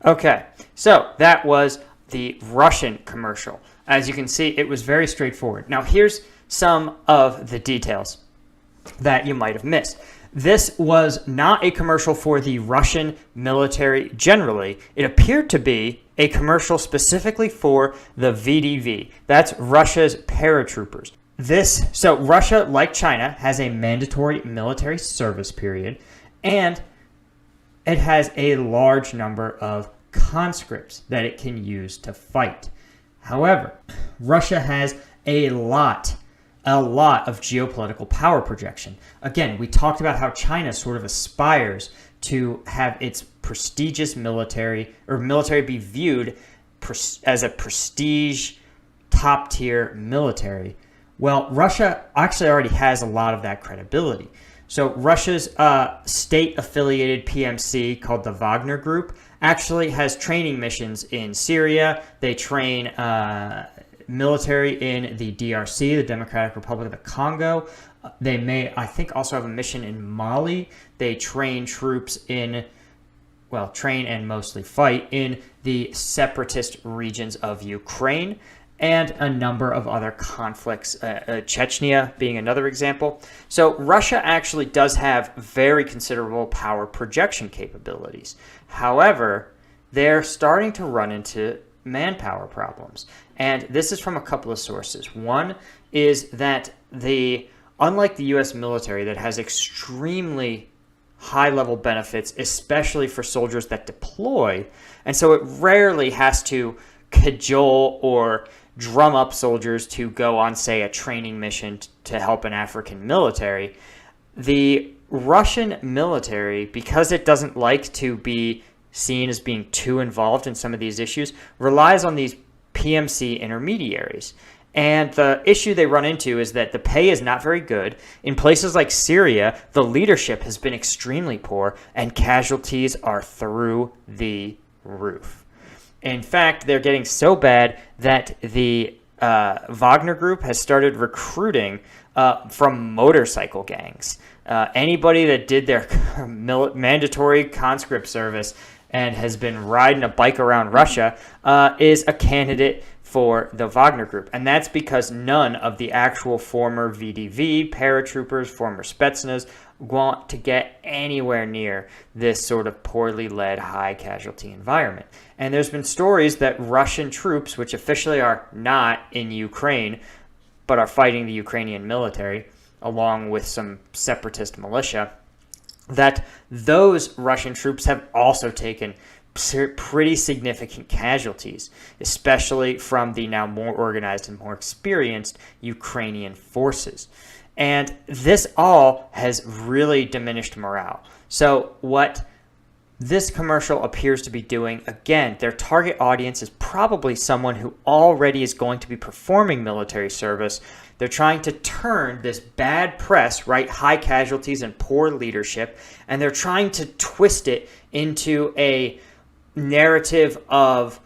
Okay, so that was the Russian commercial. As you can see, it was very straightforward. Now here's some of the details that you might have missed. This was not a commercial for the Russian military generally. It appeared to be a commercial specifically for the VDV. That's Russia's paratroopers. So Russia, like China, has a mandatory military service period, and it has a large number of conscripts that it can use to fight. However, Russia has a lot of geopolitical power projection. Again, we talked about how China sort of aspires to have its prestigious military be viewed as a prestige, top-tier military. Well, Russia actually already has a lot of that credibility. So Russia's state-affiliated PMC called the Wagner Group actually has training missions in Syria. They train military in the DRC, the Democratic Republic of the Congo. They may, I think, also have a mission in Mali. They train troops train and mostly fight in the separatist regions of Ukraine and a number of other conflicts, Chechnya being another example. So Russia actually does have very considerable power projection capabilities. However, they're starting to run into manpower problems. And this is from a couple of sources. One is that unlike the U.S. military that has extremely high-level benefits, especially for soldiers that deploy, and so it rarely has to cajole or drum up soldiers to go on, say, a training mission to help an African military. The Russian military, because it doesn't like to be seen as being too involved in some of these issues, relies on these PMC intermediaries. And the issue they run into is that the pay is not very good. In places like Syria, the leadership has been extremely poor, and casualties are through the roof. In fact, they're getting so bad that the Wagner Group has started recruiting from motorcycle gangs. Anybody that did their mandatory conscript service and has been riding a bike around Russia is a candidate for the Wagner Group. And that's because none of the actual former VDV, paratroopers, former Spetsnaz want to get anywhere near this sort of poorly led, high casualty environment. And there's been stories that Russian troops, which officially are not in Ukraine, but are fighting the Ukrainian military, along with some separatist militia, that those Russian troops have also taken pretty significant casualties, especially from the now more organized and more experienced Ukrainian forces. And this all has really diminished morale. So what this commercial appears to be doing, again, their target audience is probably someone who already is going to be performing military service. They're trying to turn this bad press, right, high casualties and poor leadership, and they're trying to twist it into a narrative of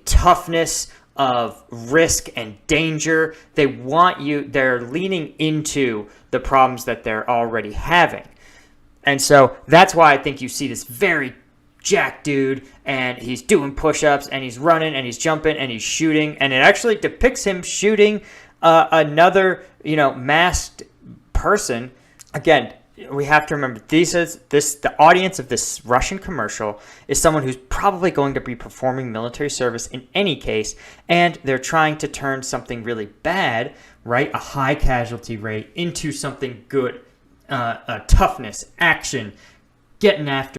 toughness, of risk and danger. They're leaning into the problems that they're already having. And so that's why I think you see this very jacked dude, and he's doing push-ups, and he's running, and he's jumping, and he's shooting, and it actually depicts him shooting another, masked person. Again, we have to remember the audience of this Russian commercial is someone who's probably going to be performing military service in any case, and they're trying to turn something really bad, right, a high casualty rate, into something good, toughness, action, getting after